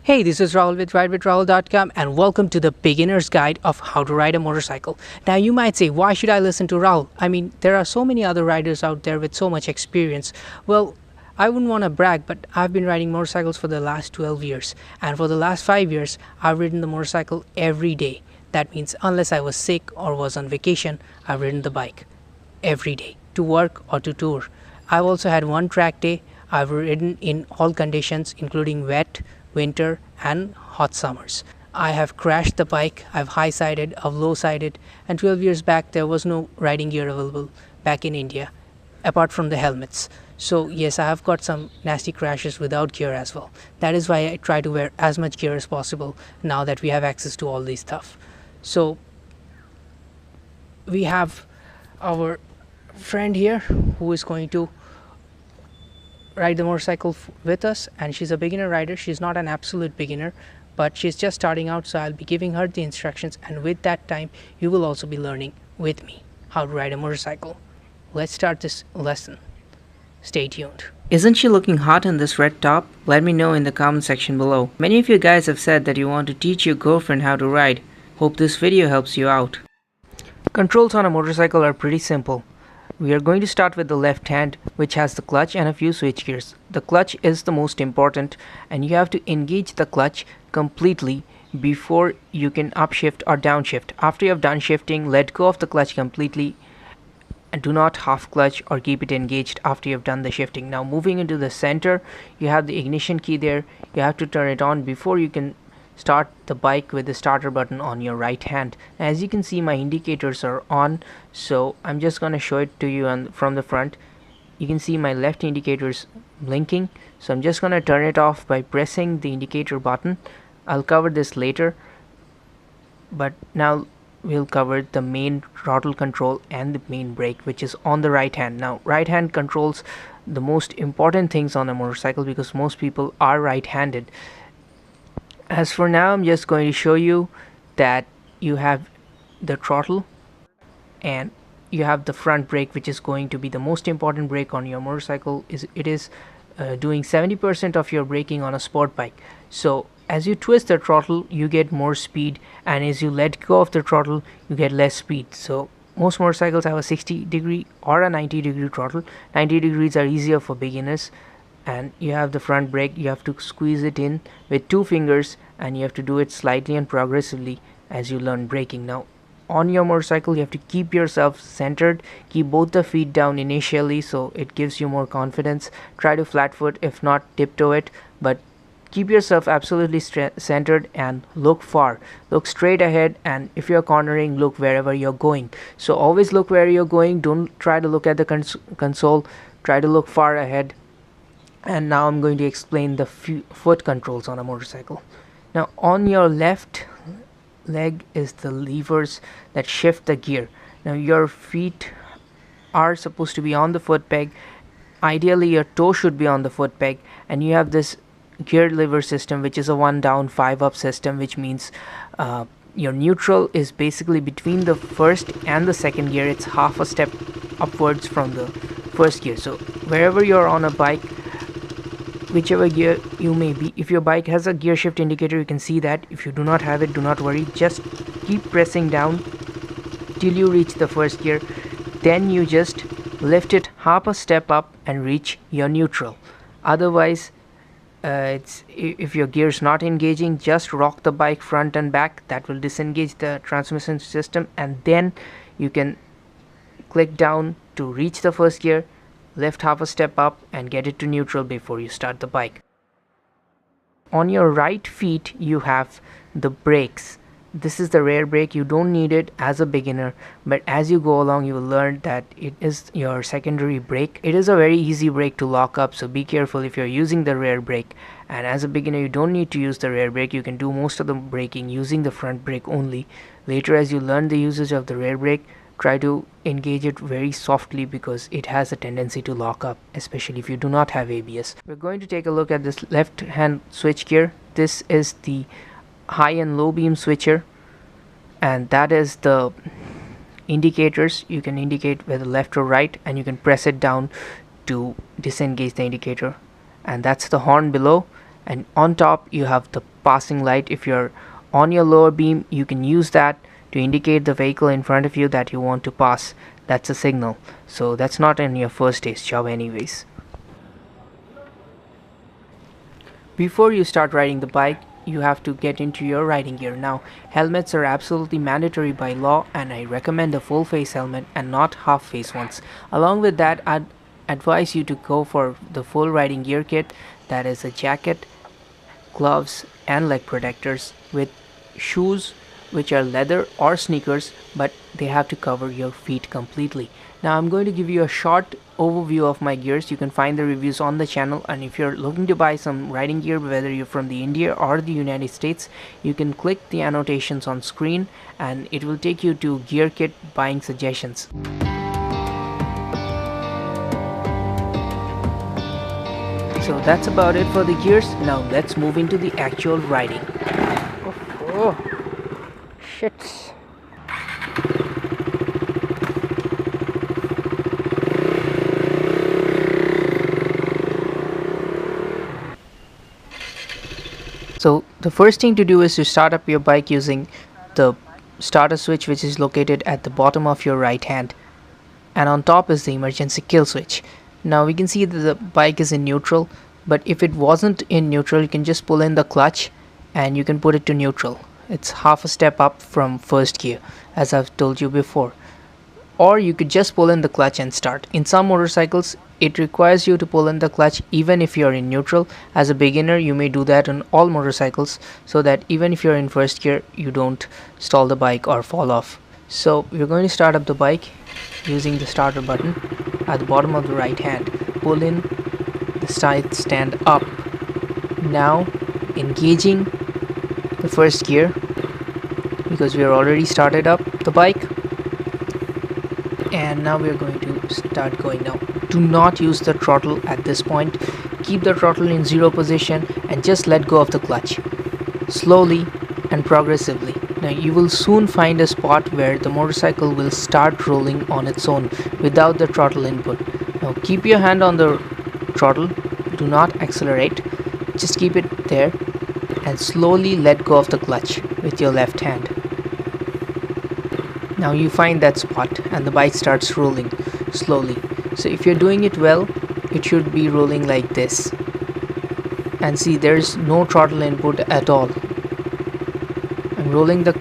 Hey, this is Rahul with ridewithrahul.com and welcome to the beginner's guide of how to ride a motorcycle. Now you might say, why should I listen to Rahul? I mean, there are so many other riders out there with so much experience. Well, I wouldn't want to brag, but I've been riding motorcycles for the last 12 years. And for the last 5 years, I've ridden the motorcycle every day. That means unless I was sick or was on vacation, I've ridden the bike every day to work or to tour. I've also had one track day. I've ridden in all conditions, including wet, winter, and hot summers. I have crashed the bike, I've high-sided, I've low-sided, and 12 years back there was no riding gear available back in India, apart from the helmets. So yes, I have got some nasty crashes without gear as well. That is why I try to wear as much gear as possible now that we have access to all this stuff. So we have our friend here who is going to ride the motorcycle with us, and she's a beginner rider. She's not an absolute beginner, but she's just starting out, so I'll be giving her the instructions, and with that time you will also be learning with me how to ride a motorcycle. Let's start this lesson. Stay tuned. Isn't she looking hot in this red top? Let me know in the comment section below. Many of you guys have said that you want to teach your girlfriend how to ride. Hope this video helps you out. Controls on a motorcycle are pretty simple. We are going to start with the left hand, which has the clutch and a few switch gears. The clutch is the most important, and you have to engage the clutch completely before you can upshift or downshift. After you have done shifting, let go of the clutch completely and do not half clutch or keep it engaged after you have done the shifting. Now moving into the center, you have the ignition key there. You have to turn it on before you can start the bike with the starter button on your right hand. As you can see, my indicators are on, so I'm just gonna show it to you from the front. You can see my left indicators blinking, so I'm just gonna turn it off by pressing the indicator button. I'll cover this later, but now we'll cover the main throttle control and the main brake, which is on the right hand. Now right hand controls the most important things on a motorcycle because most people are right-handed. As for now, I'm just going to show you that you have the throttle and you have the front brake, which is going to be the most important brake on your motorcycle. It is doing 70% of your braking on a sport bike. So as you twist the throttle, you get more speed, and as you let go of the throttle, you get less speed. So most motorcycles have a 60-degree or a 90-degree throttle. 90 degrees are easier for beginners. And you have the front brake. You have to squeeze it in with 2 fingers, and you have to do it slightly and progressively as you learn braking. Now on your motorcycle, you have to keep yourself centered, keep both the feet down initially so it gives you more confidence. Try to flat foot, if not tiptoe it, but keep yourself absolutely centered and look far, look straight ahead, and if you're cornering, look wherever you're going. So always look where you're going. Don't try to look at the console, try to look far ahead. And now I'm going to explain the foot controls on a motorcycle. Now on your left leg is the levers that shift the gear. Now your feet are supposed to be on the foot peg. Ideally your toe should be on the foot peg, and you have this gear lever system, which is a 1 down 5 up system, which means your neutral is basically between the first and the second gear. It's half a step upwards from the first gear. So wherever you're on a bike, whichever gear you may be, if your bike has a gear shift indicator, you can see that. If you do not have it, do not worry, just keep pressing down till you reach the first gear. Then you just lift it half a step up and reach your neutral. Otherwise, if your gear is not engaging, just rock the bike front and back. That will disengage the transmission system, and then you can click down to reach the first gear, lift half a step up and get it to neutral before you start the bike. On your right feet you have the brakes. This is the rear brake. You don't need it as a beginner, but as you go along you will learn that it is your secondary brake. It is a very easy brake to lock up, so be careful if you're using the rear brake. And as a beginner you don't need to use the rear brake. You can do most of the braking using the front brake only. Later, as you learn the usage of the rear brake, try to engage it very softly because it has a tendency to lock up, especially if you do not have ABS. We're going to take a look at this left hand switch gear. This is the high and low beam switcher, and that is the indicators. You can indicate whether left or right, and you can press it down to disengage the indicator. And that's the horn below, and on top you have the passing light. If you're on your lower beam, you can use that to indicate the vehicle in front of you that you want to pass. That's a signal. So that's not in your first day's job anyways. Before you start riding the bike, you have to get into your riding gear. Now, helmets are absolutely mandatory by law, and I recommend a full face helmet and not half face ones. Along with that, I'd advise you to go for the full riding gear kit, that is a jacket, gloves and leg protectors, with shoes which are leather or sneakers, but they have to cover your feet completely. Now I'm going to give you a short overview of my gears. You can find the reviews on the channel, and if you're looking to buy some riding gear, whether you're from the India or the United States, you can click the annotations on screen and it will take you to gear kit buying suggestions. So that's about it for the gears. Now let's move into the actual riding. Oh, shit. So the first thing to do is to start up your bike using the starter switch, which is located at the bottom of your right hand, and on top is the emergency kill switch. Now we can see that the bike is in neutral, but if it wasn't in neutral, you can just pull in the clutch and you can put it to neutral. It's half a step up from first gear, as I've told you before. Or you could just pull in the clutch and start. In some motorcycles, it requires you to pull in the clutch even if you're in neutral. As a beginner, you may do that on all motorcycles, so that even if you're in first gear, you don't stall the bike or fall off. So we're going to start up the bike using the starter button at the bottom of the right hand. Pull in the side stand up. Now engaging the first gear, because we are already started up the bike, and now we are going to start going. Now do not use the throttle at this point. Keep the throttle in zero position and just let go of the clutch slowly and progressively. Now you will soon find a spot where the motorcycle will start rolling on its own without the throttle input. Now keep your hand on the throttle, do not accelerate, just keep it there and slowly let go of the clutch with your left hand. Now you find that spot and the bike starts rolling slowly. So if you're doing it well, it should be rolling like this. And see, there's no throttle input at all. I'm rolling the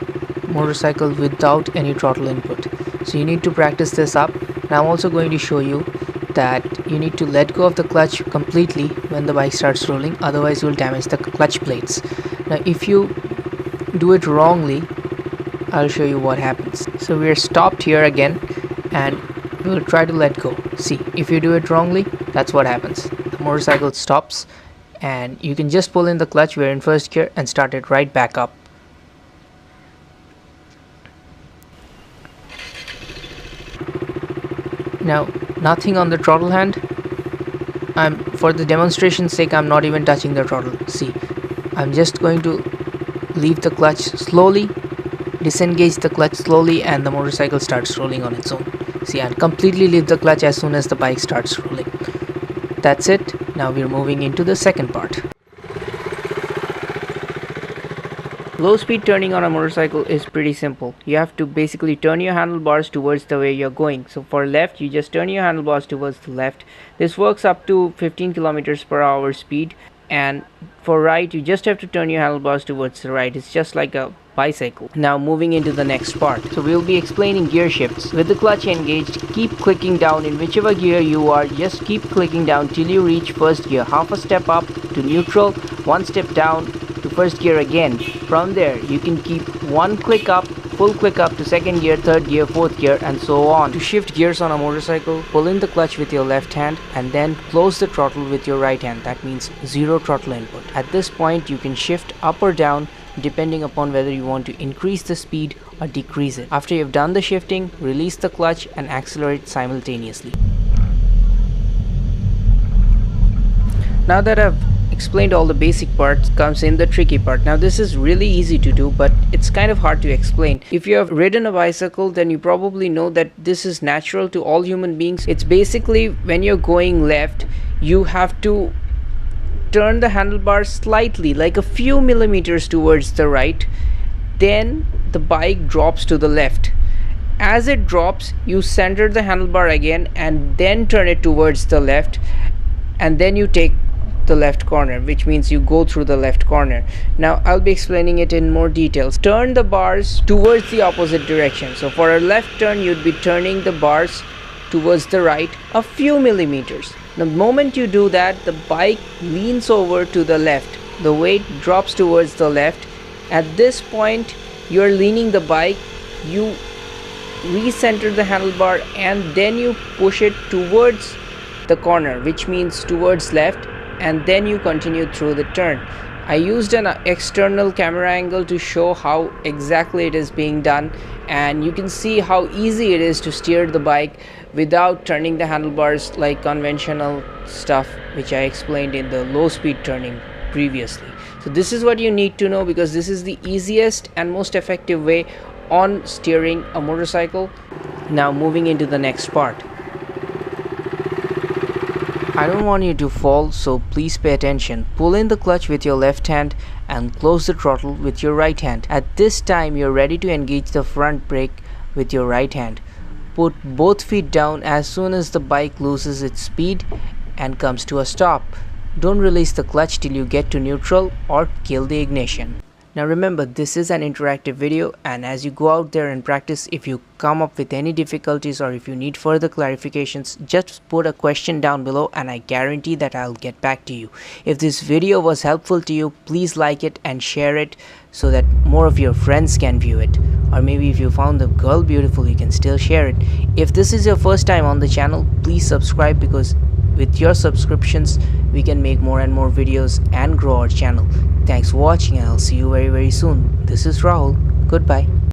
motorcycle without any throttle input. So you need to practice this up. And I'm also going to show you that you need to let go of the clutch completely when the bike starts rolling, otherwise you'll damage the clutch plates. Now if you do it wrongly, I'll show you what happens. So we're stopped here again and we'll try to let go. See, if you do it wrongly, that's what happens. The motorcycle stops and you can just pull in the clutch, we're in first gear, and start it right back up. Now nothing on the throttle hand. For the demonstration's sake, I'm not even touching the throttle. See, I'm just going to leave the clutch slowly, disengage the clutch slowly, and the motorcycle starts rolling on its own. See, I'll completely leave the clutch as soon as the bike starts rolling. That's it. Now we're moving into the second part. Low speed turning on a motorcycle is pretty simple. You have to basically turn your handlebars towards the way you're going. So for left, you just turn your handlebars towards the left. This works up to 15 kilometers per hour speed. And for right, you just have to turn your handlebars towards the right. It's just like a bicycle. Now moving into the next part. So we'll be explaining gear shifts. With the clutch engaged, keep clicking down in whichever gear you are. Just keep clicking down till you reach first gear. Half a step up to neutral, one step down to first gear again. From there, you can keep one click up, full click up to second gear, third gear, fourth gear, and so on. To shift gears on a motorcycle, pull in the clutch with your left hand and then close the throttle with your right hand. That means zero throttle input. At this point, you can shift up or down depending upon whether you want to increase the speed or decrease it. After you've done the shifting, release the clutch and accelerate simultaneously. Now that I've explained all the basic parts, comes in the tricky part. Now this is really easy to do, but it's kind of hard to explain. If you have ridden a bicycle, then you probably know that this is natural to all human beings. It's basically when you're going left, you have to turn the handlebar slightly, like a few millimeters towards the right. Then the bike drops to the left. As it drops, you center the handlebar again and then turn it towards the left, and then you take the left corner, which means you go through the left corner. Now I'll be explaining it in more details. Turn the bars towards the opposite direction. So for a left turn, you'd be turning the bars towards the right a few millimeters. The moment you do that, the bike leans over to the left. The weight drops towards the left. At this point, you're leaning the bike, you recenter the handlebar, and then you push it towards the corner, which means towards left, and then you continue through the turn. I used an external camera angle to show how exactly it is being done, and you can see how easy it is to steer the bike without turning the handlebars like conventional stuff, which I explained in the low speed turning previously. So this is what you need to know, because this is the easiest and most effective way on steering a motorcycle. Now moving into the next part. I don't want you to fall, so please pay attention. Pull in the clutch with your left hand and close the throttle with your right hand. At this time, you're ready to engage the front brake with your right hand. Put both feet down as soon as the bike loses its speed and comes to a stop. Don't release the clutch till you get to neutral or kill the ignition. Now remember, this is an interactive video, and as you go out there and practice, if you come up with any difficulties or if you need further clarifications, just put a question down below and I guarantee that I'll get back to you. If this video was helpful to you, please like it and share it so that more of your friends can view it. Or maybe if you found the girl beautiful, you can still share it. If this is your first time on the channel, please subscribe, because with your subscriptions we can make more and more videos and grow our channel. Thanks for watching, and I'll see you very soon. This is Rahul. Goodbye.